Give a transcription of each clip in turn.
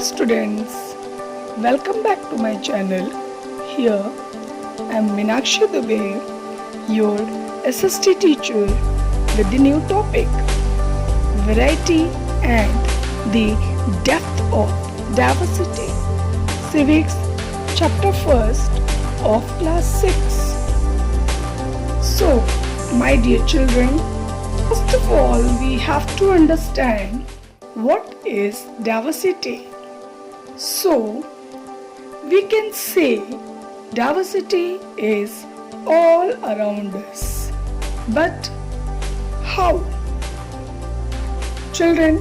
students, welcome back to my channel. Here I am Meenakshi Dubey, your SST teacher with the new topic Variety and the Depth of Diversity, Civics chapter 1st of class 6. So, my dear children, first of all we have to understand what is diversity. So, we can say diversity is all around us. But how? Children,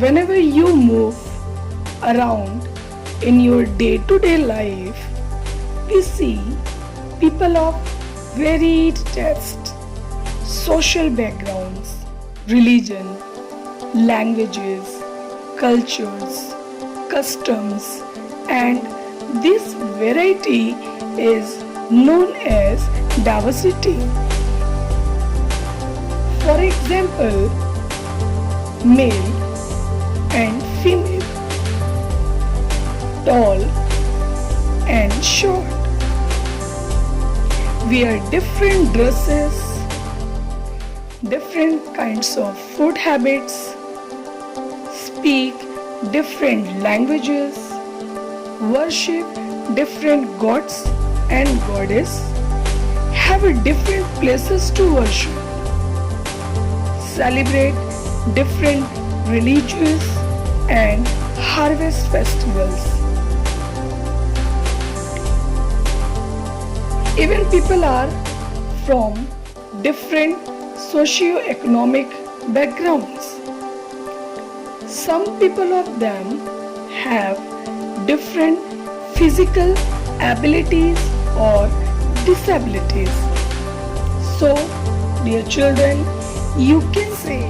whenever you move around in your day-to-day life, we see people of varied tastes, social backgrounds, religion, languages, cultures, customs, and this variety is known as diversity. For example, male and female, tall and short, wear different dresses, different kinds of food habits, speak different languages, worship different gods and goddesses, have different places to worship, celebrate different religious and harvest festivals. Even people are from different socio-economic backgrounds. Some people of them have different physical abilities or disabilities. So, dear children, you can say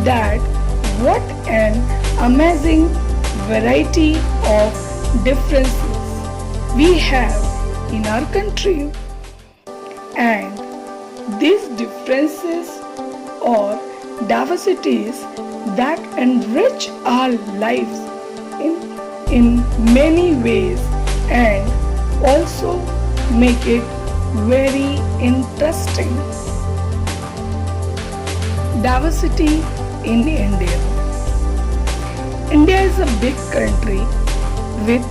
that what an amazing variety of differences we have in our country, and these differences or diversities that enrich our lives in many ways and also make it very interesting. Diversity in India. India is a big country with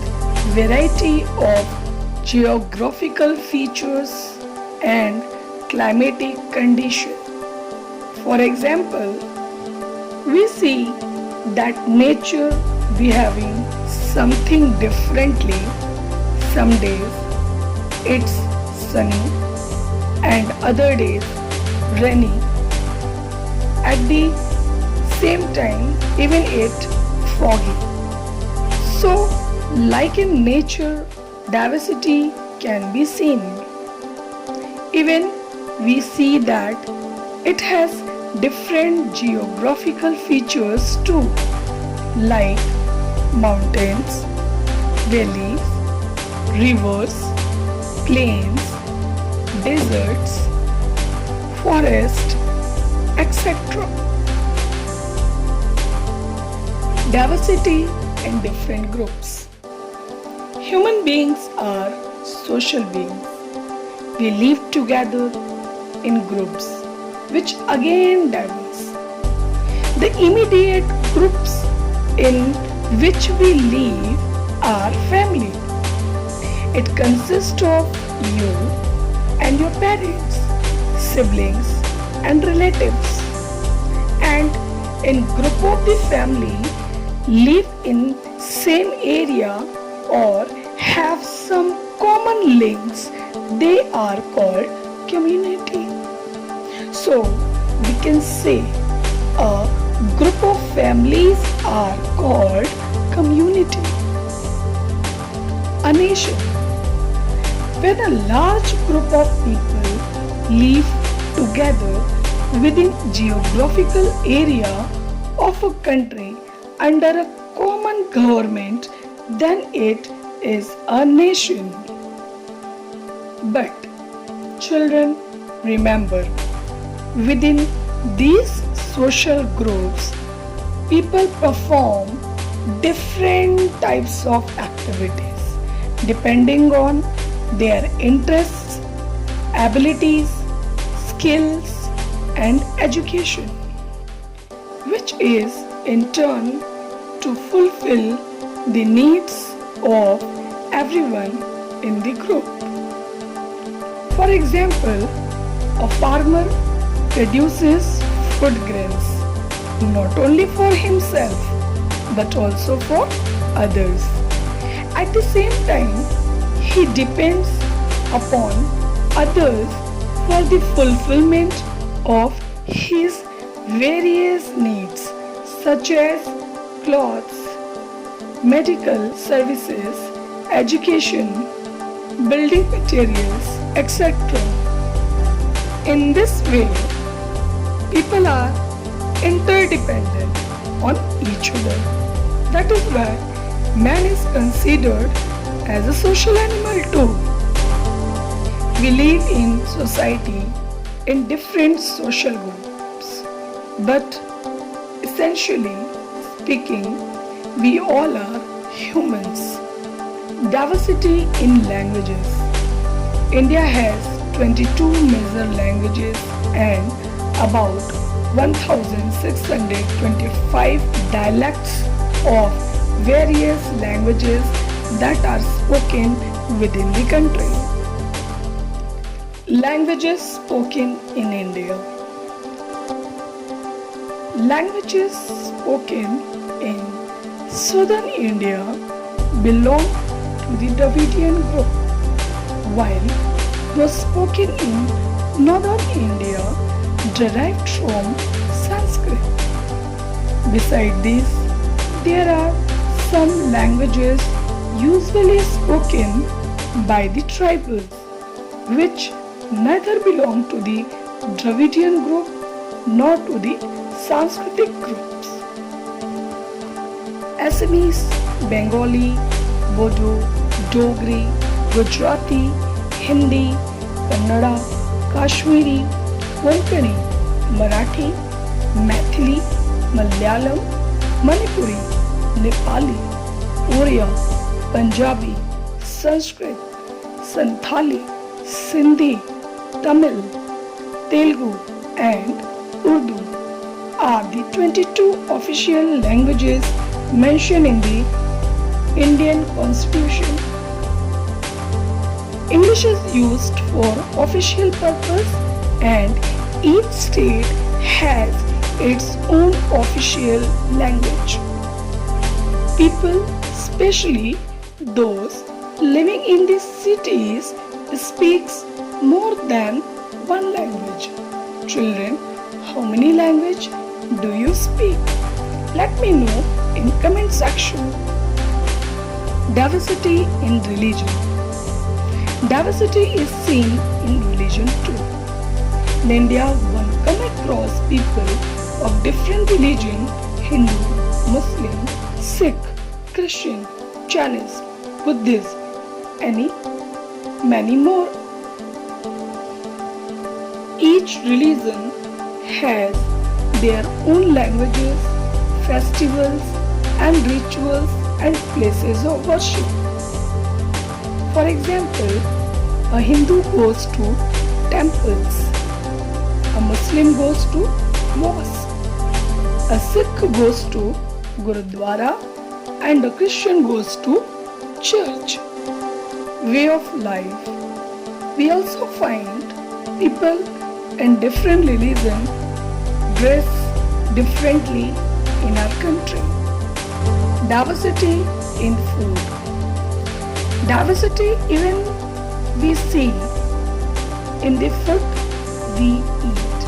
variety of geographical features and climatic conditions. For example, we see that nature behaving something differently. Some days it's sunny and other days rainy. At the same time, even it foggy. So, like in nature, diversity can be seen. Even we see that it has different geographical features too, like mountains, valleys, rivers, plains, deserts, forests, etc. Diversity in different groups. Human beings are social beings. We live together in groups, which again diverse. The immediate groups in which we live are family. It consists of you and your parents, siblings and relatives. And in group of the family live in same area or have some common links, they are called community. So we can say a group of families are called community. A nation. When a large group of people live together within geographical area of a country under a common government, then it is a nation. But children, remember, within these social groups, people perform different types of activities depending on their interests, abilities, skills, and education, which is in turn to fulfill the needs of everyone in the group. For example, a farmer produces food grains not only for himself but also for others. At the same time, he depends upon others for the fulfillment of his various needs such as clothes, medical services, education, building materials, etc. In this way, people are interdependent on each other. That is why man is considered as a social animal too. We live in society in different social groups, but essentially speaking, we all are humans. Diversity in languages. India has 22 major languages and about 1,625 dialects of various languages that are spoken within the country. Languages spoken in India. Languages spoken in southern India belong to the Dravidian group, while those spoken in northern India derived from Sanskrit. Beside this, there are some languages usually spoken by the tribals, which neither belong to the Dravidian group nor to the Sanskritic groups. Assamese, Bengali, Bodo, Dogri, Gujarati, Hindi, Kannada, Kashmiri, Konkani, Marathi, Maithili, Malayalam, Manipuri, Nepali, Oriya, Punjabi, Sanskrit, Santhali, Sindhi, Tamil, Telugu and Urdu are the 22 official languages mentioned in the Indian Constitution. English is used for official purpose and each state has its own official language. People, especially those living in the cities, speaks more than one language. Children, how many languages do you speak? Let me know in comment section. Diversity in religion. Diversity is seen in religion too. In India, one come across people of different religion: Hindu, Muslim, Sikh, Christian, Chinese, Buddhist, many more. Each religion has their own languages, festivals and rituals and places of worship. For example, a Hindu goes to temples, a Muslim goes to mosque, a Sikh goes to Gurudwara and a Christian goes to church. Way of life. We also find people in different religions dress differently in our country. Diversity in food. Diversity even we see in the food we eat.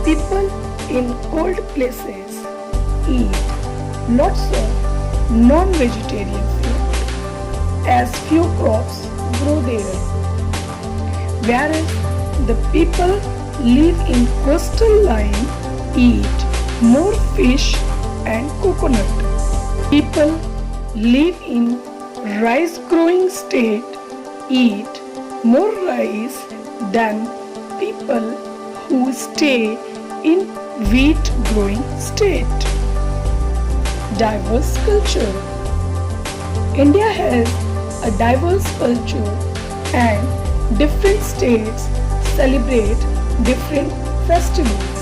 People in cold places eat lots of non-vegetarian food as few crops grow there, whereas the people live in coastal line eat more fish and coconut. People live in rice growing state eat more rice than people who stay in wheat growing state. diverse culture. India has a diverse culture and different states celebrate different festivals.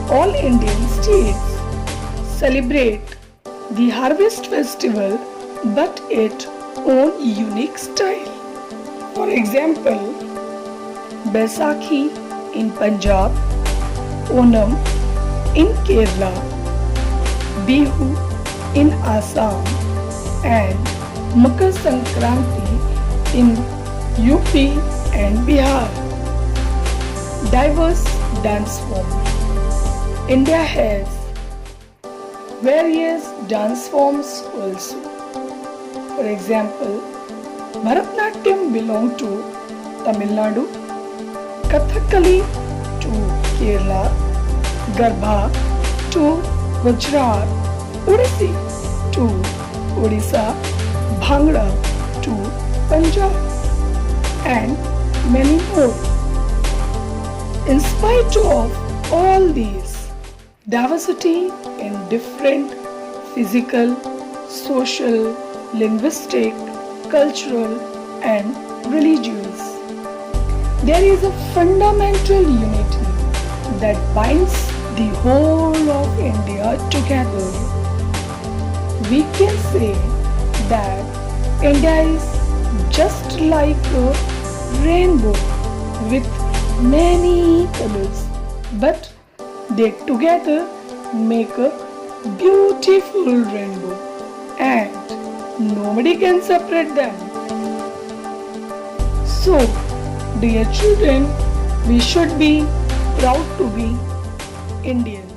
All Indian states celebrate the harvest festival but its own unique style. For example, Baisakhi in Punjab, Onam in Kerala, Bihu in Assam and Makar Sankranti in UP and Bihar. Diverse dance form. India has various dance forms also. For example, Bharatanatyam belongs to Tamil Nadu, Kathakali to Kerala, Garba to Gujarat, Odissi to Odisha, Bhangra to Punjab, and many more. In spite of all these, diversity in different physical, social, linguistic, cultural, and religious, there is a fundamental unity that binds the whole of India together. We can say that India is just like a rainbow with many colors, but they together make a beautiful rainbow and nobody can separate them. So, dear children, we should be proud to be Indian.